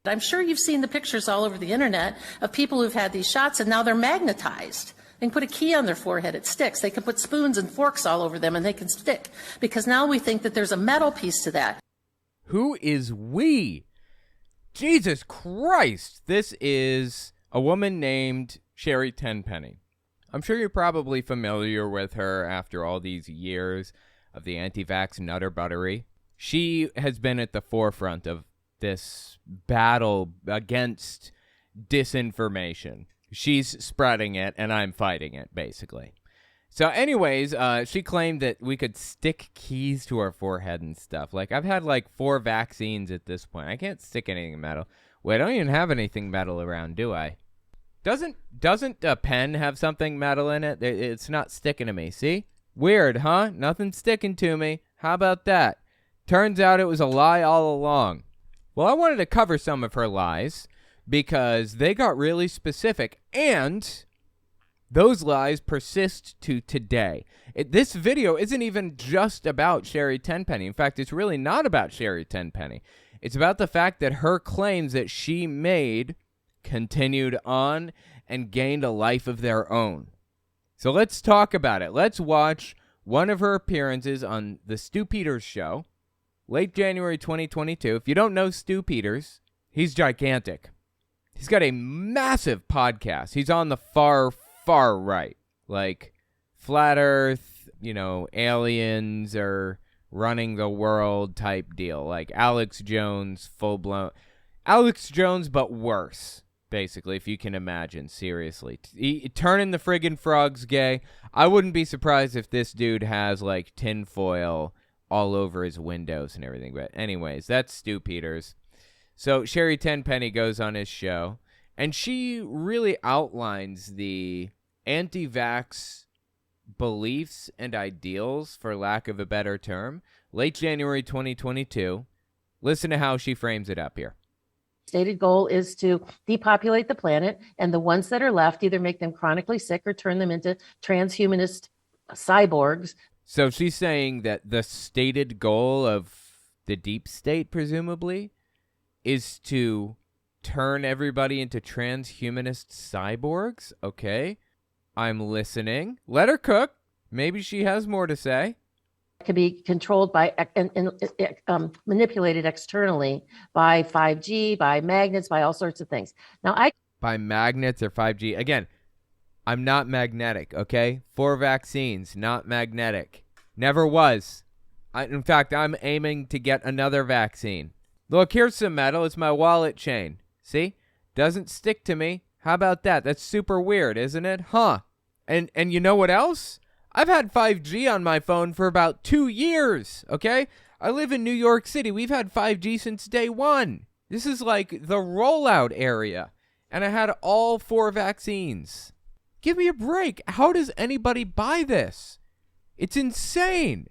I'm sure you've seen the pictures all over the internet of people who've had these shots and now they're magnetized. They can put a key on their forehead, it sticks. They can put spoons and forks all over them and they can stick. Because now we think that there's a metal piece to that. Who is we? Jesus Christ. This is a woman named Sherry Tenpenny. I'm sure you're probably familiar with her after all these years of the anti-vax nutter buttery. She has been at the forefront of this battle against disinformation. She's spreading it, and I'm fighting it, basically. So anyways, she claimed that we could stick keys to our forehead and stuff. Like, I've had, 4 vaccines at this point. I can't stick anything metal. Wait, I don't even have anything metal around, do I? Doesn't a pen have something metal in it? It's not sticking to me, see? Weird, huh? Nothing sticking to me. How about that? Turns out it was a lie all along. Well, I wanted to cover some of her lies because they got really specific, and those lies persist to today. This video isn't even just about Sherry Tenpenny. In fact, it's really not about Sherry Tenpenny. It's about the fact that her claims that she made continued on and gained a life of their own. So let's talk about it. Let's watch one of her appearances on the Stu Peters show, late January 2022. If you don't know Stu Peters, he's gigantic. He's got a massive podcast. He's on the far right. Like, flat earth, aliens are running the world type deal. Like Alex Jones, full-blown. Alex Jones, but worse, basically, if you can imagine, seriously. Turning the friggin' frogs gay. I wouldn't be surprised if this dude has, tinfoil all over his windows and everything. But anyways, that's Stu Peters. So Sherry Tenpenny goes on his show, and she really outlines the anti-vax beliefs and ideals, for lack of a better term, late January 2022. Listen to how she frames it up here. Stated goal is to depopulate the planet, and the ones that are left either make them chronically sick or turn them into transhumanist cyborgs. So she's saying that the stated goal of the deep state, presumably, is to turn everybody into transhumanist cyborgs? Okay, I'm listening. Let her cook. Maybe she has more to say. Can be controlled by and manipulated externally by 5G, by magnets, by all sorts of things. Now, by magnets or 5G. Again, I'm not magnetic, okay? 4 vaccines, not magnetic. Never was. In fact, I'm aiming to get another vaccine. Look, here's some metal. It's my wallet chain. See? Doesn't stick to me. How about that? That's super weird, isn't it? Huh? And you know what else? I've had 5G on my phone for about 2 years, okay? I live in New York City. We've had 5G since day one. This is like the rollout area. And I had all 4 vaccines. Give me a break. How does anybody buy this? It's insane.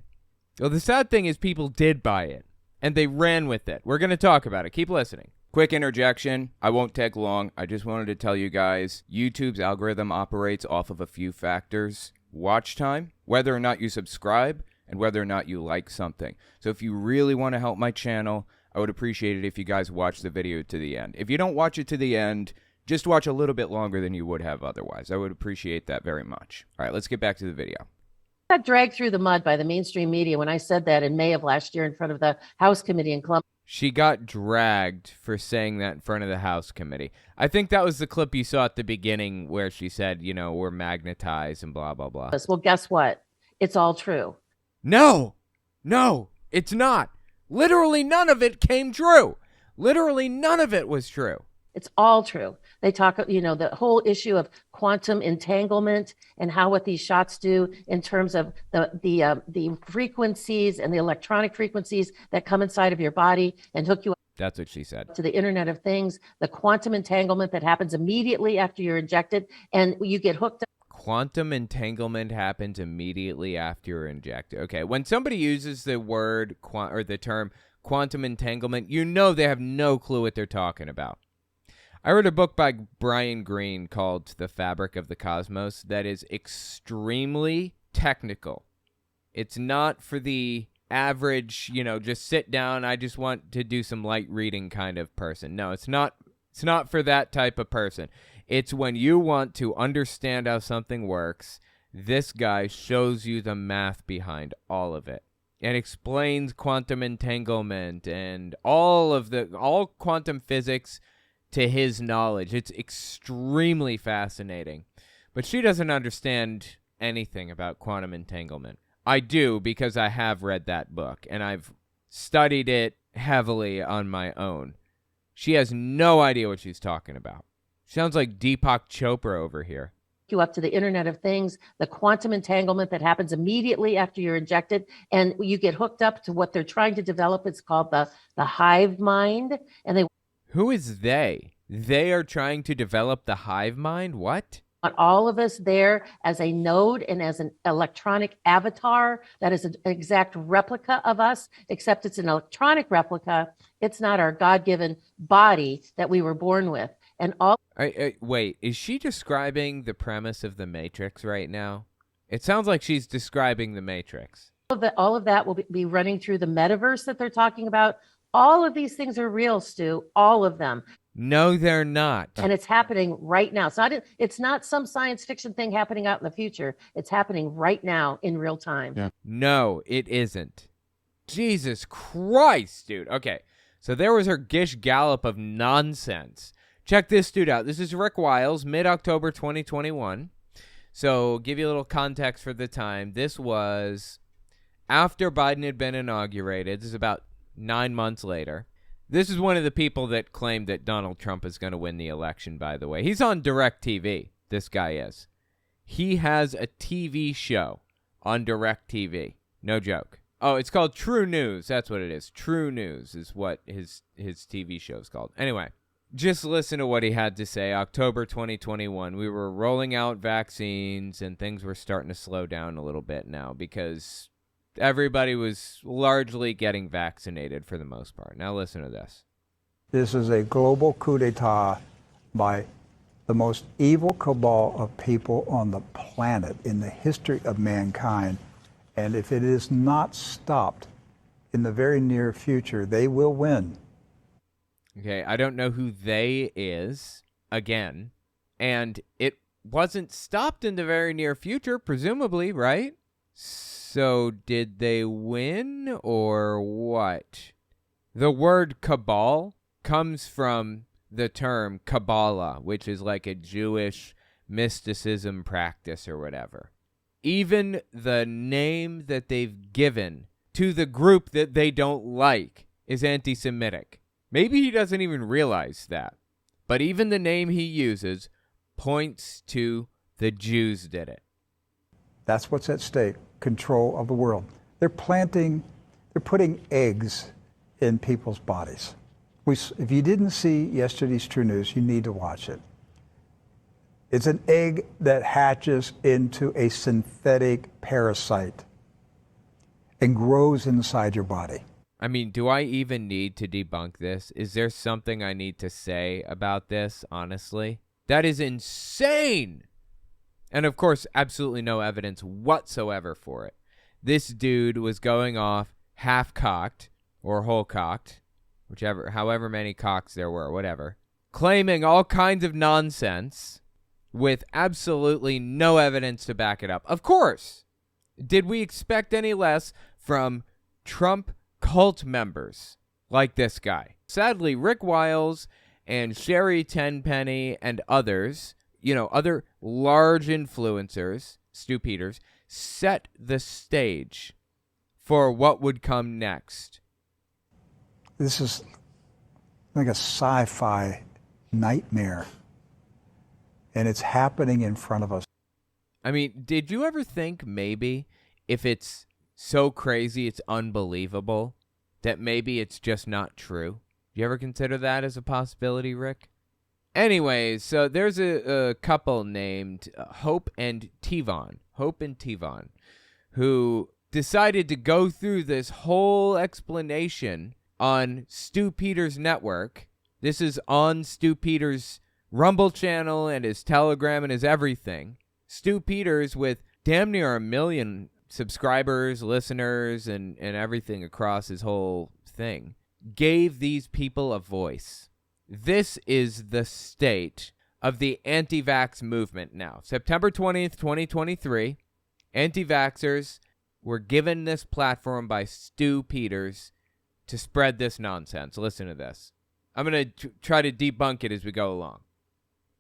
Well, the sad thing is people did buy it. And they ran with it. We're going to talk about it. Keep listening. Quick interjection. I won't take long. I just wanted to tell you guys, YouTube's algorithm operates off of a few factors. Watch time, whether or not you subscribe, and whether or not you like something. So if you really want to help my channel, I would appreciate it if you guys watch the video to the end. If you don't watch it to the end, just watch a little bit longer than you would have otherwise. I would appreciate that very much. All right, let's get back to the video. I got dragged through the mud by the mainstream media when I said that in May of last year in front of the House Committee in Columbia. She got dragged for saying that in front of the House Committee. I think that was the clip you saw at the beginning where she said, we're magnetized and blah, blah, blah. Well, guess what? It's all true. No, it's not. Literally none of it came true. Literally none of it was true. It's all true. They talk, the whole issue of quantum entanglement and what these shots do in terms of the frequencies and the electronic frequencies that come inside of your body and hook you up. That's what she said. To the Internet of Things, the quantum entanglement that happens immediately after you're injected and you get hooked up. Quantum entanglement happens immediately after you're injected. Okay, when somebody uses the word or the term quantum entanglement, they have no clue what they're talking about. I read a book by Brian Greene called The Fabric of the Cosmos that is extremely technical. It's not for the average, just sit down, I just want to do some light reading kind of person. No, it's not for that type of person. It's when you want to understand how something works, this guy shows you the math behind all of it and explains quantum entanglement and all quantum physics to his knowledge. It's extremely fascinating. But she doesn't understand anything about quantum entanglement. I do, because I have read that book and I've studied it heavily on my own. She has no idea what she's talking about. Sounds like Deepak Chopra over here. You up to the Internet of Things, the quantum entanglement that happens immediately after you're injected, and you get hooked up to what they're trying to develop. It's called the hive mind, and they Who is they? They are trying to develop the hive mind? What? want all of us there as a node and as an electronic avatar that is an exact replica of us, except it's an electronic replica. It's not our God-given body that we were born with. And all Wait, is she describing the premise of the Matrix right now? It sounds like she's describing the Matrix. all of that will be running through the metaverse that they're talking about. All of these things are real, Stu, all of them. No, they're not. And it's happening right now. So it's not some science fiction thing happening out in the future. It's happening right now in real time. Yeah. No, it isn't. Jesus Christ, dude. Okay, so there was her gish gallop of nonsense. Check this dude out. This is Rick Wiles, mid-October 2021. So give you a little context for the time. This was after Biden had been inaugurated. This is about 9 months later. This is one of the people that claimed that Donald Trump is going to win the election, by the way. He's on DirecTV, this guy is. He has a TV show on DirecTV. No joke. Oh, it's called True News. That's what it is. True News is what his TV show is called. Anyway, just listen to what he had to say. October 2021, we were rolling out vaccines and things were starting to slow down a little bit now because everybody was largely getting vaccinated for the most part. Now listen to this. This is a global coup d'etat by the most evil cabal of people on the planet in the history of mankind. And if it is not stopped in the very near future, they will win. Okay, I don't know who they is, again. And it wasn't stopped in the very near future, presumably, right? So did they win or what? The word cabal comes from the term Kabbalah, which is like a Jewish mysticism practice or whatever. Even the name that they've given to the group that they don't like is anti-Semitic. Maybe he doesn't even realize that. But even the name he uses points to the Jews did it. That's what's at stake, control of the world. They're putting eggs in people's bodies. If you didn't see yesterday's True News, you need to watch it. It's an egg that hatches into a synthetic parasite and grows inside your body. I mean, do I even need to debunk this? Is there something I need to say about this, honestly? That is insane! And of course, absolutely no evidence whatsoever for it. This dude was going off half-cocked, or whole-cocked, however many cocks there were, whatever, claiming all kinds of nonsense with absolutely no evidence to back it up. Of course! Did we expect any less from Trump cult members like this guy? Sadly, Rick Wiles and Sherry Tenpenny and others, other large influencers, Stu Peters, set the stage for what would come next. This is like a sci-fi nightmare, and it's happening in front of us. I mean, did you ever think maybe if it's so crazy it's unbelievable, that maybe it's just not true? Do you ever consider that as a possibility, Rick? Anyways, so there's a couple named Hope and Tivon, who decided to go through this whole explanation on Stu Peters' network. This is on Stu Peters' Rumble channel and his Telegram and his everything. Stu Peters with damn near 1 million subscribers, listeners, and everything across his whole thing, gave these people a voice. This is the state of the anti-vax movement now. September 20th, 2023, anti-vaxxers were given this platform by Stu Peters to spread this nonsense. Listen to this. I'm going to try to debunk it as we go along.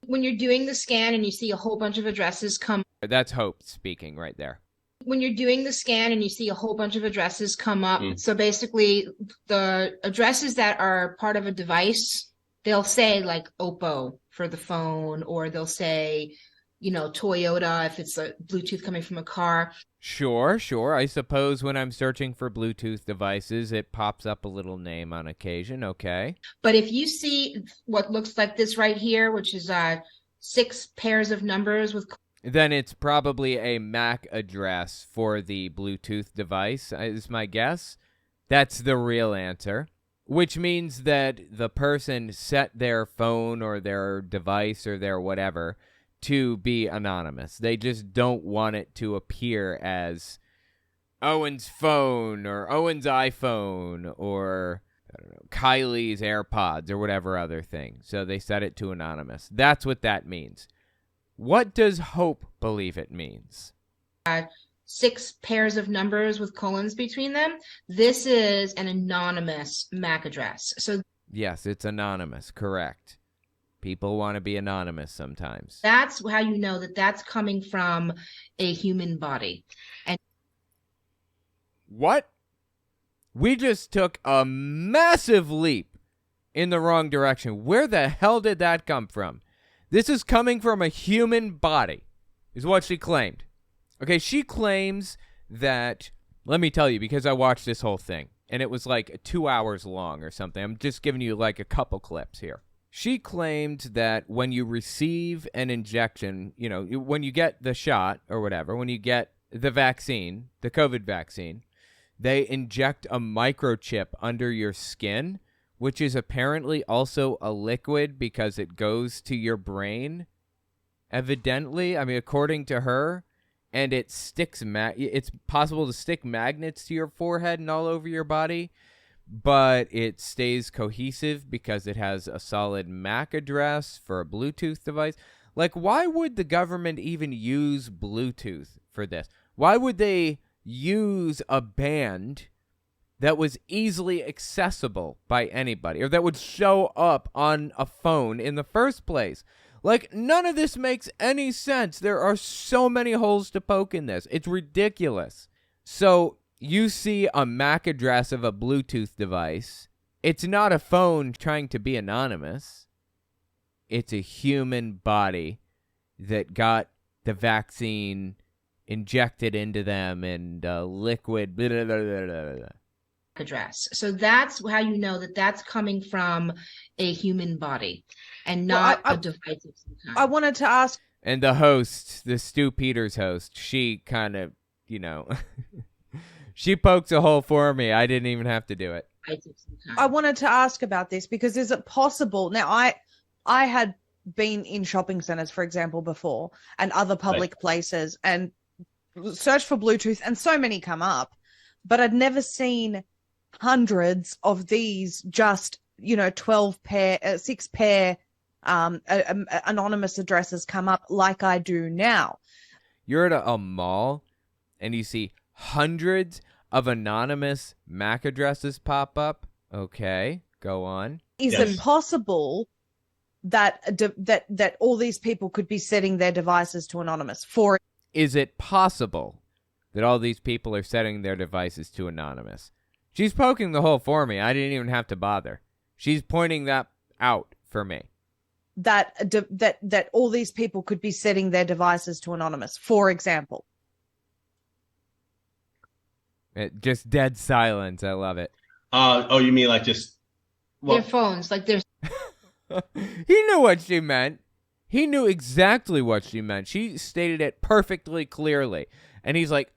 When you're doing the scan and you see a whole bunch of addresses come. That's Hope speaking right there. When you're doing the scan and you see a whole bunch of addresses come up. So basically the addresses that are part of a device, they'll say like Oppo for the phone, or they'll say, Toyota if it's a Bluetooth coming from a car. Sure. I suppose when I'm searching for Bluetooth devices, it pops up a little name on occasion. Okay. But if you see what looks like this right here, which is 6 pairs of numbers with... Then it's probably a MAC address for the Bluetooth device, is my guess. That's the real answer. Which means that the person set their phone or their device or their whatever to be anonymous. They just don't want it to appear as Owen's phone or Owen's iPhone or I don't know, Kylie's AirPods or whatever other thing. So they set it to anonymous. That's what that means. What does Hope believe it means? 6 pairs of numbers with colons between them. This is an anonymous MAC address. So yes, it's anonymous. Correct. People want to be anonymous sometimes. That's how you know that that's coming from a human body. And what? We just took a massive leap in the wrong direction. Where the hell did that come from? This is coming from a human body, is what she claimed. Okay, she claims that, let me tell you, because I watched this whole thing, and it was like 2 hours long or something. I'm just giving you like a couple clips here. She claimed that when you receive an injection, when you get the shot or whatever, when you get the vaccine, the COVID vaccine, they inject a microchip under your skin, which is apparently also a liquid because it goes to your brain. Evidently, according to her, and it sticks. It's possible to stick magnets to your forehead and all over your body, but it stays cohesive because it has a solid MAC address for a Bluetooth device. Like, why would the government even use Bluetooth for this? Why would they use a band that was easily accessible by anybody, or that would show up on a phone in the first place? Like, none of this makes any sense. There are so many holes to poke in this. It's ridiculous. So you see a MAC address of a Bluetooth device. It's not a phone trying to be anonymous. It's a human body that got the vaccine injected into them and liquid. Blah, blah, blah, blah, blah. Address. So that's how you know that that's coming from a human body and not a device of some kind. I wanted to ask. And the host, the Stu Peters host, she kind of, she pokes a hole for me. I didn't even have to do it. I wanted to ask about this because is it possible? Now, I had been in shopping centers, for example, before, and other public places, and searched for Bluetooth, and so many come up, but I'd never seen hundreds of these just 6 pair anonymous addresses come up like I do now. You're at a mall and you see hundreds of anonymous MAC addresses pop up. Okay, go on. Is it possible that all these people could be setting their devices to anonymous? Is it possible that all these people are setting their devices to anonymous? She's poking the hole for me. I didn't even have to bother. She's pointing that out for me. That all these people could be setting their devices to anonymous, for example. Just dead silence. I love it. You mean like just... Their phones, like there's... He knew what she meant. He knew exactly what she meant. She stated it perfectly clearly. And he's like,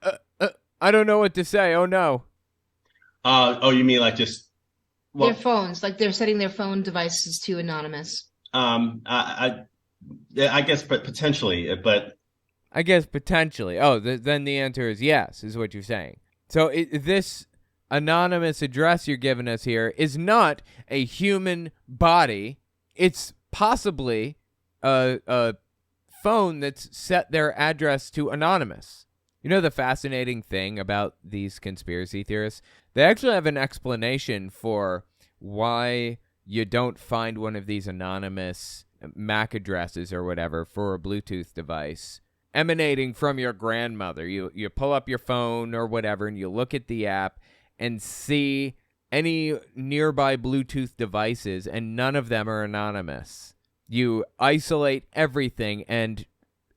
I don't know what to say. Oh, no. You mean like just... their phones, like they're setting their phone devices to anonymous. I guess, but potentially, but I guess potentially. Oh, then the answer is yes, is what you're saying. So this anonymous address you're giving us here is not a human body. It's possibly a phone that's set their address to anonymous. You know the fascinating thing about these conspiracy theorists? They actually have an explanation for why you don't find one of these anonymous MAC addresses or whatever for a Bluetooth device emanating from your grandmother. You pull up your phone or whatever and you look at the app and see any nearby Bluetooth devices, and none of them are anonymous. You isolate everything, and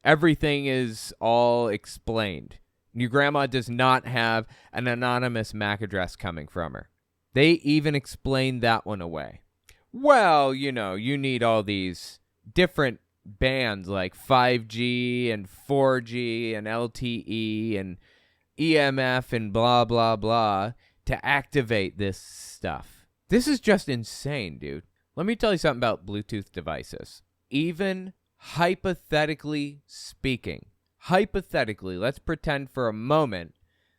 everything is all explained. Your grandma does not have an anonymous MAC address coming from her. They even explained that one away. Well, you need all these different bands like 5G and 4G and LTE and EMF and blah, blah, blah to activate this stuff. This is just insane, dude. Let me tell you something about Bluetooth devices. Even hypothetically speaking, let's pretend for a moment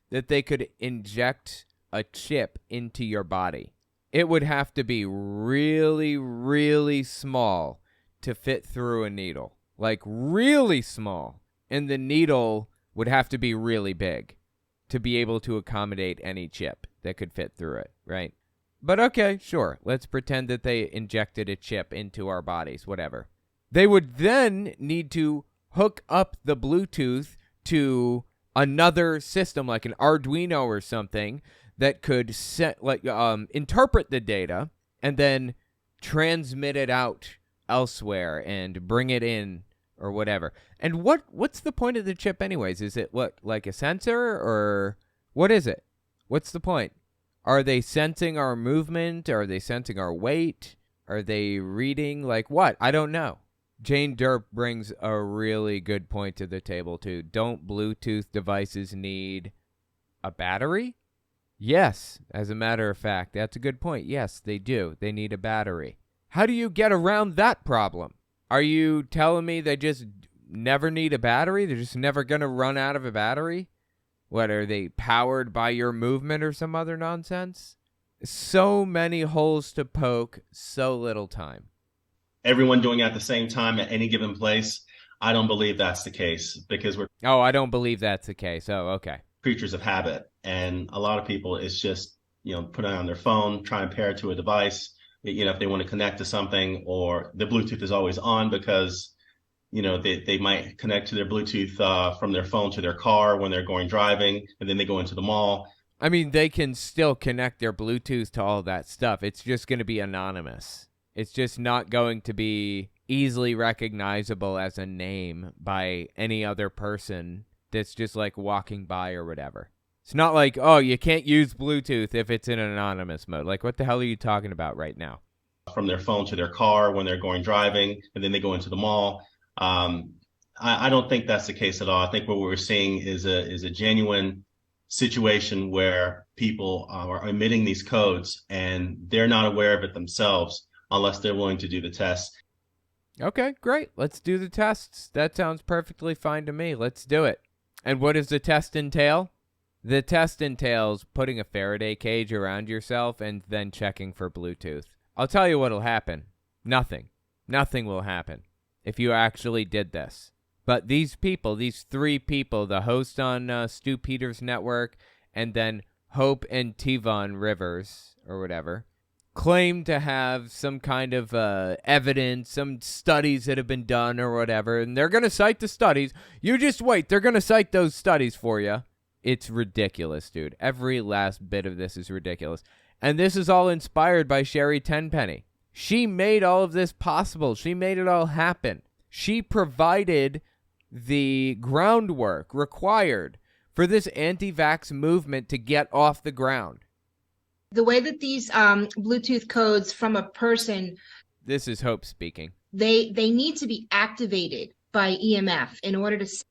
that they could inject a chip into your body. It would have to be really, really small to fit through a needle. Like really small. And the needle would have to be really big to be able to accommodate any chip that could fit through it, right? But okay, sure. Let's pretend that they injected a chip into our bodies, whatever. They would then need to hook up the Bluetooth to another system like an Arduino or something that could interpret the data and then transmit it out elsewhere and bring it in or whatever. And what's the point of the chip anyways? Is it like a sensor, or what is it? What's the point? Are they sensing our movement? Are they sensing our weight? Are they reading like what? I don't know. Jane Derp brings a really good point to the table too. Don't Bluetooth devices need a battery? Yes, as a matter of fact, that's a good point. Yes, they do. They need a battery. How do you get around that problem? Are you telling me they just never need a battery? They're just never going to run out of a battery? What, are they powered by your movement or some other nonsense? So many holes to poke, so little time. Everyone doing it at the same time at any given place. I don't believe that's the case, because we're I don't believe that's the case. Oh, okay. creatures of habit. And a lot of people, it's just, put it on their phone, try and pair it to a device, if they want to connect to something, or the Bluetooth is always on because, they might connect to their Bluetooth from their phone to their car when they're going driving, and then they go into the mall. I mean, they can still connect their Bluetooth to all that stuff. It's just going to be anonymous. It's just not going to be easily recognizable as a name by any other person that's just like walking by or whatever. It's not like, you can't use Bluetooth if it's in anonymous mode. Like, what the hell are you talking about right now? From their phone to their car when they're going driving, and then they go into the mall. I don't think that's the case at all. I think what we're seeing is a genuine situation where people are emitting these codes and they're not aware of it themselves unless they're willing to do the test. Okay, great. Let's do the tests. That sounds perfectly fine to me. Let's do it. And what does the test entail? The test entails putting a Faraday cage around yourself and then checking for Bluetooth. I'll tell you what'll happen. Nothing. Nothing will happen if you actually did this. But these people, these three people, the host on Stu Peters' network, and then Hope and Tivon Rivers, or whatever, claim to have some kind of evidence, some studies that have been done or whatever, and they're going to cite the studies. You just wait. They're going to cite those studies for you. It's ridiculous, dude. Every last bit of this is ridiculous. And this is all inspired by Sherry Tenpenny. She made all of this possible. She made it all happen. She provided the groundwork required for this anti-vax movement to get off the ground. The way that these Bluetooth codes from a person, This is Hope speaking. they need to be activated by EMF in order to.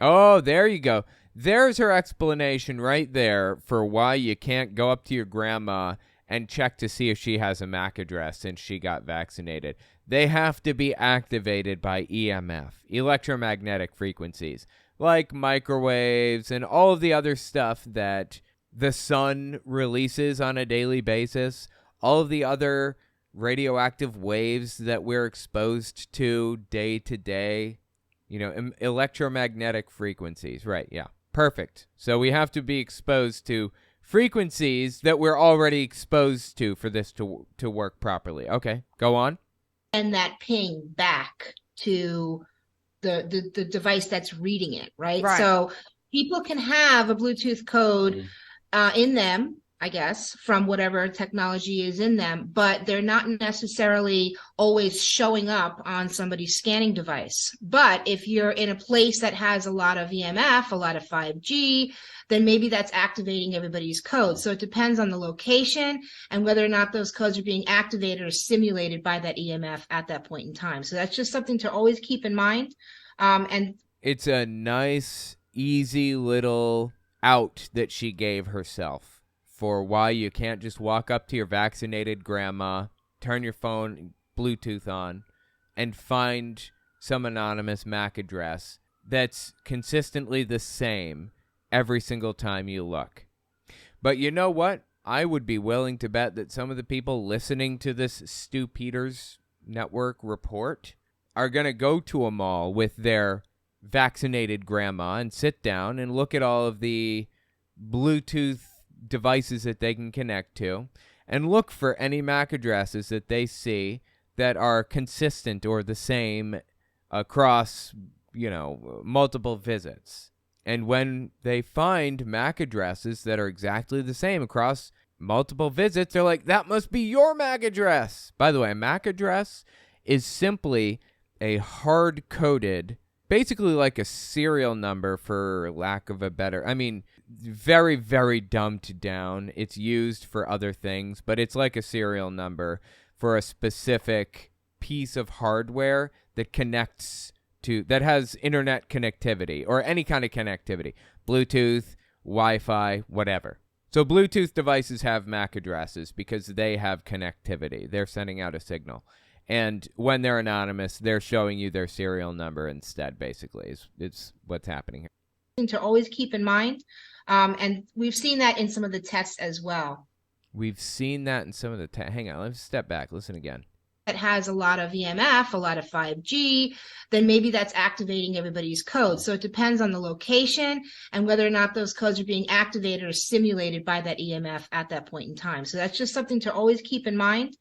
Oh, there you go. There's her explanation right there for why you can't go up to your grandma and check to see if she has a MAC address since she got vaccinated. They have to be activated by EMF, electromagnetic frequencies. like microwaves and all of the other stuff that the sun releases on a daily basis, all of the other radioactive waves that we're exposed to day, electromagnetic frequencies. Right, yeah. Perfect. So we have to be exposed to frequencies that we're already exposed to for this to work properly. Okay, go on. And that ping back to the device that's reading it, right? So people can have a Bluetooth code in them, I guess, from whatever technology is in them, but they're not necessarily always showing up on somebody's scanning device. But if you're in a place that has a lot of EMF, a lot of 5G, then maybe that's activating everybody's code. So it depends on the location and whether or not those codes are being activated or stimulated by that EMF at that point in time. So that's just something to always keep in mind. And it's a nice, easy little out that she gave herself for why you can't just walk up to your vaccinated grandma, turn your phone Bluetooth on, and find some anonymous MAC address that's consistently the same every single time you look. But you know what? I would be willing to bet that some of the people listening to this Stu Peters Network report are going to go to a mall with their vaccinated grandma and sit down and look at all of the Bluetooth devices that they can connect to and look for any MAC addresses that they see that are consistent or the same across, multiple visits. And when they find MAC addresses that are exactly the same across multiple visits, they're like, that must be your MAC address. By the way, a MAC address is simply a hard-coded, basically like a serial number for lack of a better, very, very dumbed down. It's used for other things, but it's like a serial number for a specific piece of hardware that connects to, that has internet connectivity or any kind of connectivity, Bluetooth, Wi-Fi, whatever. So Bluetooth devices have MAC addresses because they have connectivity. They're sending out a signal. And when they're anonymous, they're showing you their serial number instead, basically. It's what's happening here. To always keep in mind. And we've seen that in some of the tests as well. We've seen that in some of the tests. Hang on, let's step back. Listen again. That has a lot of EMF, a lot of 5G, then maybe that's activating everybody's code. So it depends on the location and whether or not those codes are being activated or stimulated by that EMF at that point in time. So that's just something to always keep in mind.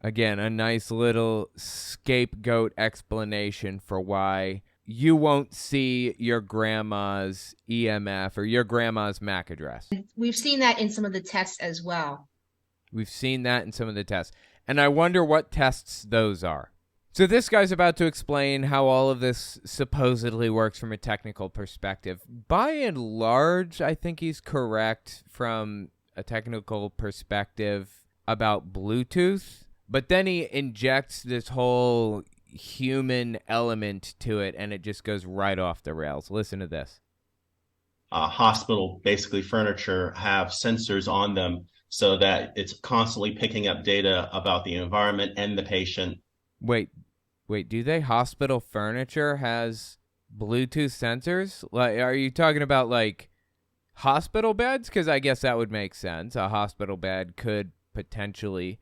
Again, a nice little scapegoat explanation for why you won't see your grandma's EMF or your grandma's MAC address. We've seen that in some of the tests as well. We've seen that in some of the tests. And I wonder what tests those are. So this guy's about to explain how all of this supposedly works from a technical perspective. By and large, I think he's correct from a technical perspective about Bluetooth. But then he injects this whole human element to it, and it just goes right off the rails. Listen to this. Hospital, basically furniture, have sensors on them so that it's constantly picking up data about the environment and the patient. Wait, do they? Hospital furniture has Bluetooth sensors? Like, are you talking about like hospital beds? Because I guess that would make sense. A hospital bed could potentially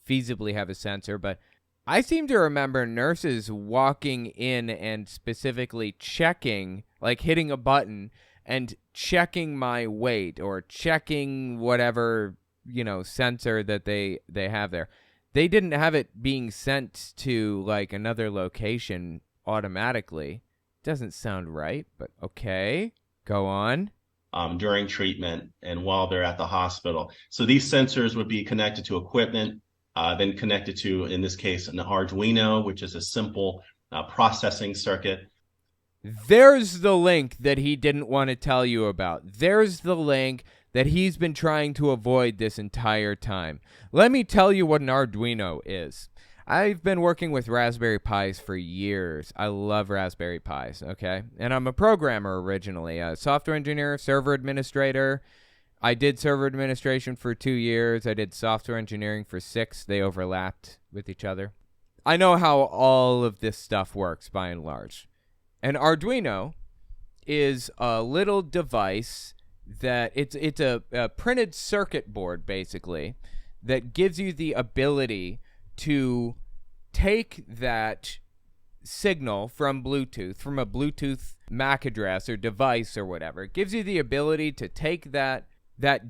feasibly have a sensor, but I seem to remember nurses walking in and specifically checking, like hitting a button and checking my weight or checking whatever, sensor that they have there. They didn't have it being sent to like another location automatically. Doesn't sound right, but okay. Go on. During treatment and while they're at the hospital. So these sensors would be connected to equipment, then connected to, in this case, an Arduino, which is a simple processing circuit. There's the link that he didn't want to tell you about. There's the link that he's been trying to avoid this entire time. Let me tell you what an Arduino is. I've been working with Raspberry Pis for years. I love Raspberry Pis, okay? And I'm a programmer originally, a software engineer, server administrator. I did server administration for 2 years. I did software engineering for 6. They overlapped with each other. I know how all of this stuff works by and large. An Arduino is a little device that it's a printed circuit board, basically, that gives you the ability to take that signal from Bluetooth, from a Bluetooth MAC address or device or whatever. It gives you the ability to take that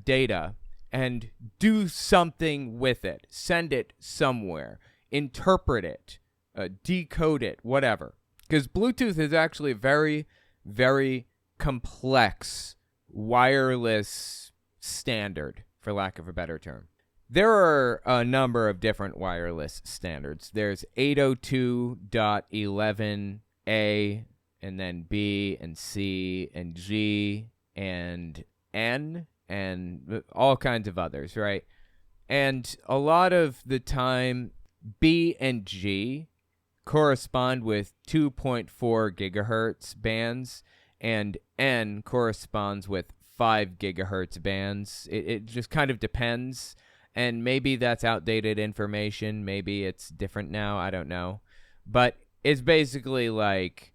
data and do something with it, send it somewhere, interpret it, decode it, whatever. Because Bluetooth is actually a very, very complex wireless standard, for lack of a better term. There are a number of different wireless standards. There's 802.11a, and then B, and C, and G, and N, and all kinds of others, right? And a lot of the time, B and G correspond with 2.4 gigahertz bands, and N corresponds with 5 gigahertz bands. It just kind of depends. And maybe that's outdated information. Maybe it's different now. I don't know. But it's basically like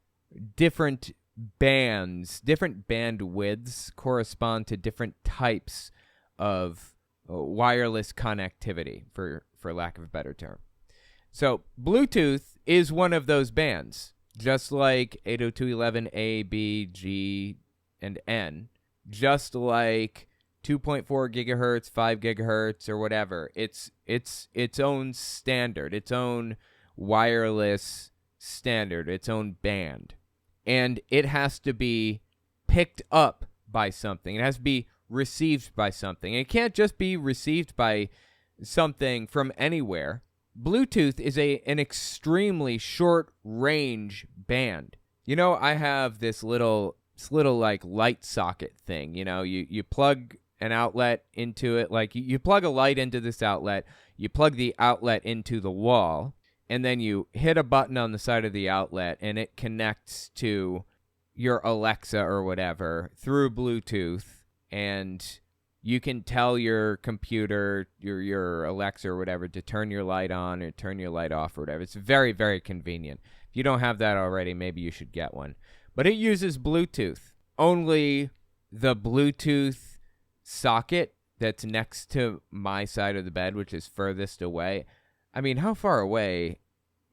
different bands, different bandwidths correspond to different types of wireless connectivity, for lack of a better term. So Bluetooth is one of those bands, just like 802.11a, B, G, and N, just like 2.4 gigahertz, 5 gigahertz, or whatever. It's its own standard, its own wireless standard, its own band. And it has to be picked up by something. It has to be received by something. It can't just be received by something from anywhere. Bluetooth is an extremely short range band. You know, I have this little like light socket thing. You know, you plug an outlet into it, like you plug a light into this outlet, you plug the outlet into the wall, and then you hit a button on the side of the outlet, and it connects to your Alexa or whatever through Bluetooth, and you can tell your computer, your Alexa or whatever, to turn your light on or turn your light off or whatever. It's very, very convenient. If you don't have that already, maybe you should get one. But it uses Bluetooth. Only the Bluetooth socket that's next to my side of the bed, which is furthest away. I mean, how far away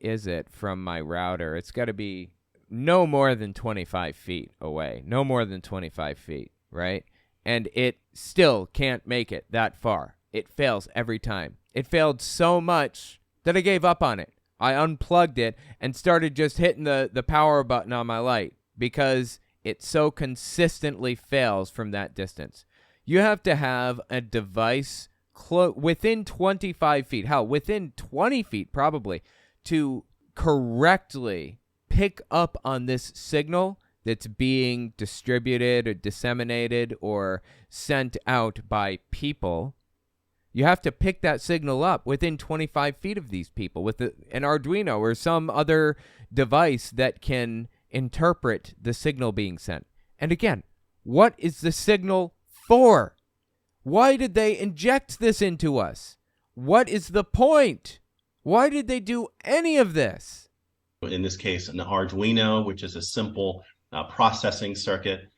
is it from my router? It's got to be no more than 25 feet away. No more than 25 feet, right? And it still can't make it that far. It fails every time. It failed so much that I gave up on it. I unplugged it and started just hitting the power button on my light because it so consistently fails from that distance. You have to have a device within 25 feet, hell, within 20 feet probably, to correctly pick up on this signal that's being distributed or disseminated or sent out by people. You have to pick that signal up within 25 feet of these people with an Arduino or some other device that can interpret the signal being sent. And again, what is the signal for? Why did they inject this into us? What is the point? Why did they do any of this? In this case, an Arduino, which is a simple processing circuit.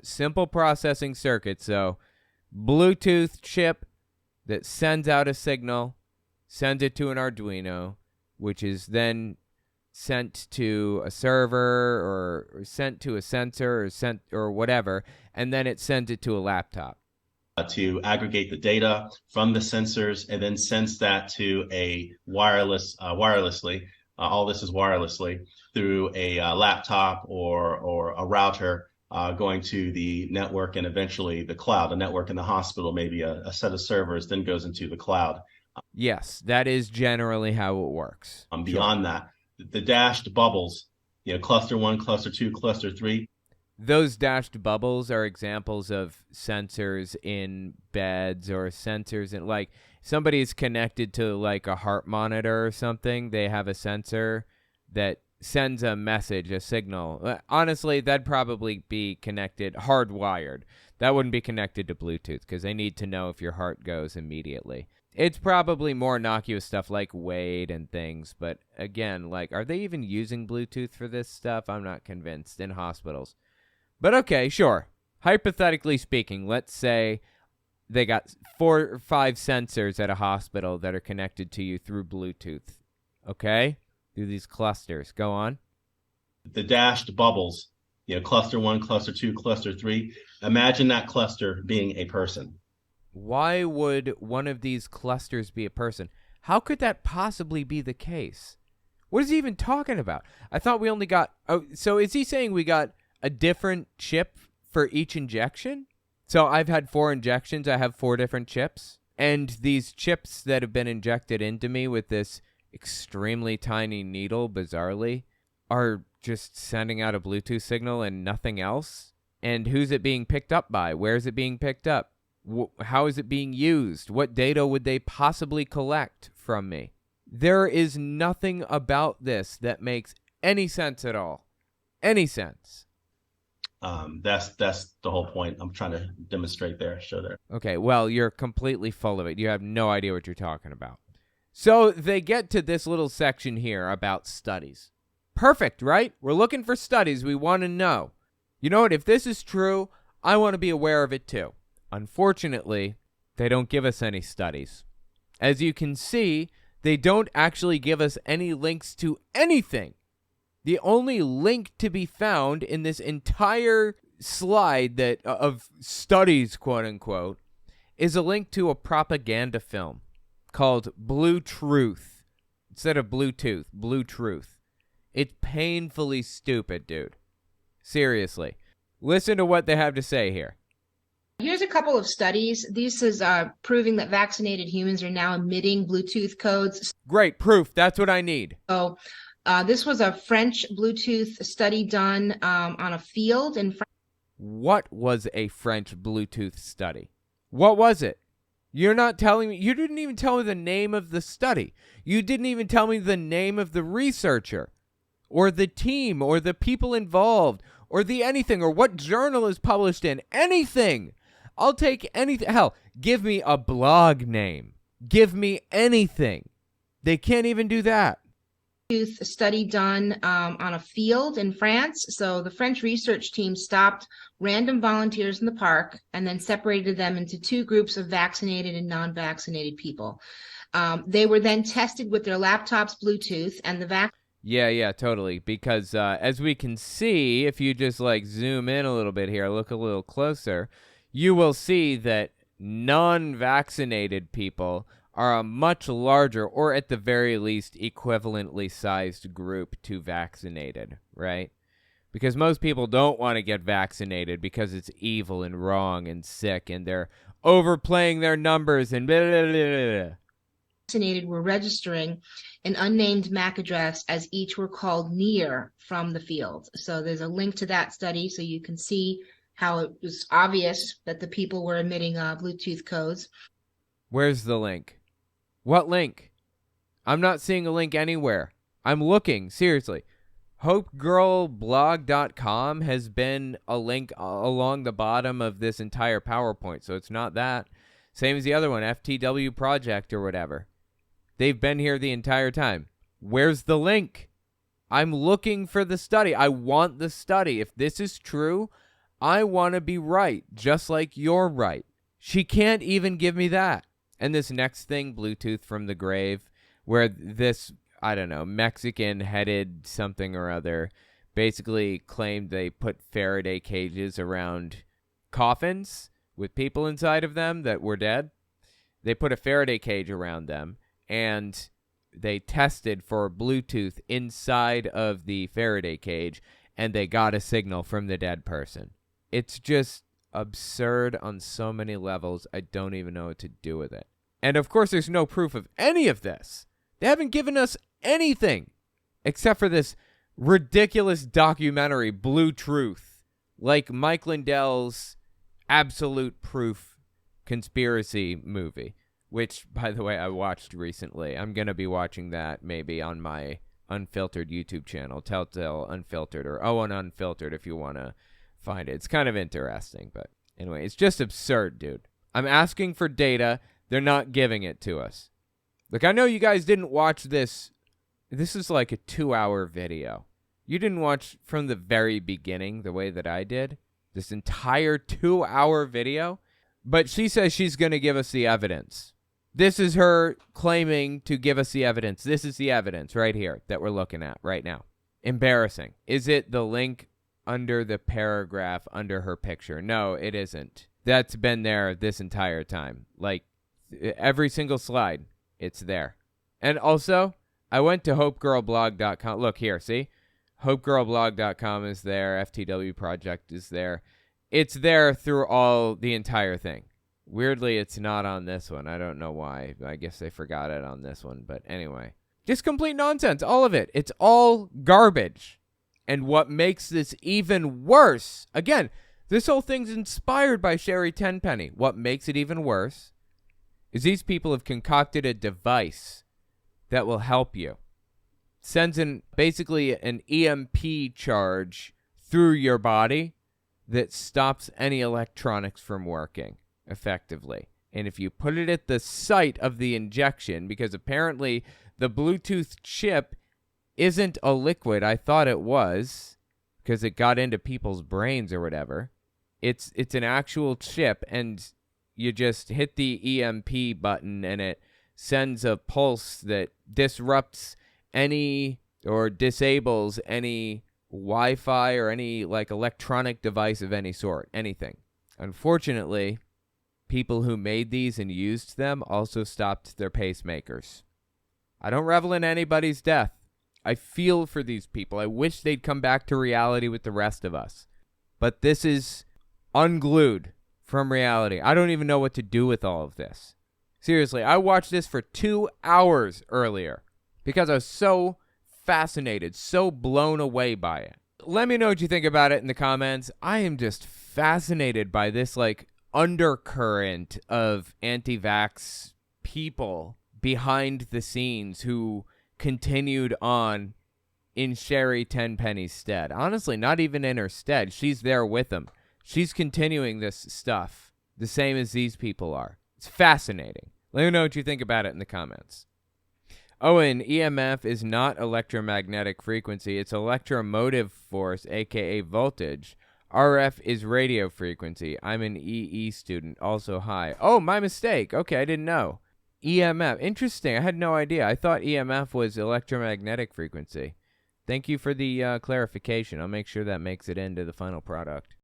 Simple processing circuit. So Bluetooth chip that sends out a signal, sends it to an Arduino, which is then sent to a server or sent to a sensor or whatever, and then it sends it to a laptop. To aggregate the data from the sensors and then sends that to a wirelessly. All this is wirelessly through a laptop or a router going to the network and eventually the cloud. A network in the hospital, maybe a set of servers, then goes into the cloud. Yes, that is generally how it works. Beyond that, the dashed bubbles, cluster 1, cluster 2, cluster 3. Those dashed bubbles are examples of sensors in beds or sensors in, like, somebody's connected to like a heart monitor or something. They have a sensor that sends a message, a signal. Honestly, that'd probably be connected, hardwired. That wouldn't be connected to Bluetooth because they need to know if your heart goes immediately. It's probably more innocuous stuff like Wade and things. But again, like, are they even using Bluetooth for this stuff? I'm not convinced in hospitals. But okay, sure. Hypothetically speaking, let's say they got 4 or 5 sensors at a hospital that are connected to you through Bluetooth. Okay? Through these clusters. Go on. The dashed bubbles, cluster 1, cluster 2, cluster 3. Imagine that cluster being a person. Why would one of these clusters be a person? How could that possibly be the case? What is he even talking about? I thought we only got... Oh, so is he saying we got a different chip for each injection? So I've had 4 injections. I have 4 different chips. And these chips that have been injected into me with this extremely tiny needle, bizarrely, are just sending out a Bluetooth signal and nothing else? And who's it being picked up by? Where is it being picked up? How is it being used? What data would they possibly collect from me? There is nothing about this that makes any sense at all. Any sense. That's the whole point I'm trying to demonstrate there, show there. Okay, well, you're completely full of it. You have no idea what you're talking about. So they get to this little section here about studies. Perfect, right? We're looking for studies. We want to know. You know what? If this is true, I want to be aware of it too. Unfortunately, they don't give us any studies. As you can see, they don't actually give us any links to anything. The only link to be found in this entire slide that of studies, quote unquote, is a link to a propaganda film called Blue Truth. Instead of Bluetooth, Blue Truth. It's painfully stupid, dude. Seriously. Listen to what they have to say here. Here's a couple of studies. This is proving that vaccinated humans are now emitting Bluetooth codes. Great, proof. That's what I need. So this was a French Bluetooth study done on a field in France. What was a French Bluetooth study? What was it? You're not telling me. You didn't even tell me the name of the study. You didn't even tell me the name of the researcher or the team or the people involved or the anything or what journal is published in. Anything. I'll take anything. Hell, give me a blog name. Give me anything. They can't even do that. Study done on a field in France. So the French research team stopped random volunteers in the park and then separated them into 2 groups of vaccinated and non-vaccinated people. They were then tested with their laptops Bluetooth and the Yeah, totally. Because as we can see, if you just like zoom in a little bit here, look a little closer, you will see that non-vaccinated people are a much larger, or at the very least, equivalently sized group to vaccinated, right? Because most people don't want to get vaccinated because it's evil and wrong and sick, and they're overplaying their numbers and blah, blah, blah, blah. Vaccinated were registering an unnamed MAC address as each were called near from the field. So there's a link to that study so you can see how it was obvious that the people were emitting Bluetooth codes. Where's the link? What link? I'm not seeing a link anywhere. I'm looking, seriously. HopeGirlBlog.com has been a link along the bottom of this entire PowerPoint, so it's not that. Same as the other one, FTW Project or whatever. They've been here the entire time. Where's the link? I'm looking for the study. I want the study. If this is true, I want to be right, just like you're right. She can't even give me that. And this next thing, Bluetooth from the grave, where this, I don't know, Mexican-headed something or other basically claimed they put Faraday cages around coffins with people inside of them that were dead. They put a Faraday cage around them, and they tested for Bluetooth inside of the Faraday cage, and they got a signal from the dead person. It's just absurd on so many levels. I don't even know what to do with it. And of course, there's no proof of any of this. They haven't given us anything except for this ridiculous documentary, Blue Truth, like Mike Lindell's Absolute Proof conspiracy movie, which, by the way, I watched recently. I'm going to be watching that maybe on my Unfiltered YouTube channel, Telltale Unfiltered, or Owen Unfiltered if you want to find it. It's kind of interesting, but anyway, it's just absurd, dude. I'm asking for data. They're not giving it to us. Look, I know you guys didn't watch this. This is like a 2-hour video. You didn't watch from the very beginning the way that I did. This entire 2-hour video. But she says she's going to give us the evidence. This is her claiming to give us the evidence. This is the evidence right here that we're looking at right now. Embarrassing. Is it the link under the paragraph under her picture? No, it isn't. That's been there this entire time. Like, every single slide, it's there. And also, I went to hopegirlblog.com. Look here, see? hopegirlblog.com is there. FTW Project is there. It's there through the entire thing. Weirdly, it's not on this one. I don't know why. I guess they forgot it on this one. But anyway, just complete nonsense. All of it. It's all garbage. And what makes this even worse, again, this whole thing's inspired by Sherry Tenpenny. What makes it even worse is these people have concocted a device that will help you. Sends in basically an EMP charge through your body that stops any electronics from working effectively. And if you put it at the site of the injection, because apparently the Bluetooth chip isn't a liquid. I thought it was because it got into people's brains or whatever. It's an actual chip, and you just hit the EMP button and it sends a pulse that disrupts any or disables any Wi-Fi or any like electronic device of any sort, anything. Unfortunately, people who made these and used them also stopped their pacemakers. I don't revel in anybody's death. I feel for these people. I wish they'd come back to reality with the rest of us. But this is unglued from reality. I don't even know what to do with all of this. Seriously, I watched this for 2 hours earlier because I was so fascinated, so blown away by it. Let me know what you think about it in the comments. I am just fascinated by this like undercurrent of anti-vax people behind the scenes who continued on in Sherry Tenpenny's stead. Honestly, not even in her stead. She's there with them. She's continuing this stuff the same as these people are. It's fascinating. Let me know what you think about it in the comments. Owen, EMF is not electromagnetic frequency. It's electromotive force, aka voltage. RF is radio frequency. I'm an EE student, also high. Oh, my mistake. Okay, I didn't know. EMF. Interesting. I had no idea. I thought EMF was electromagnetic frequency. Thank you for the clarification. I'll make sure that makes it into the final product.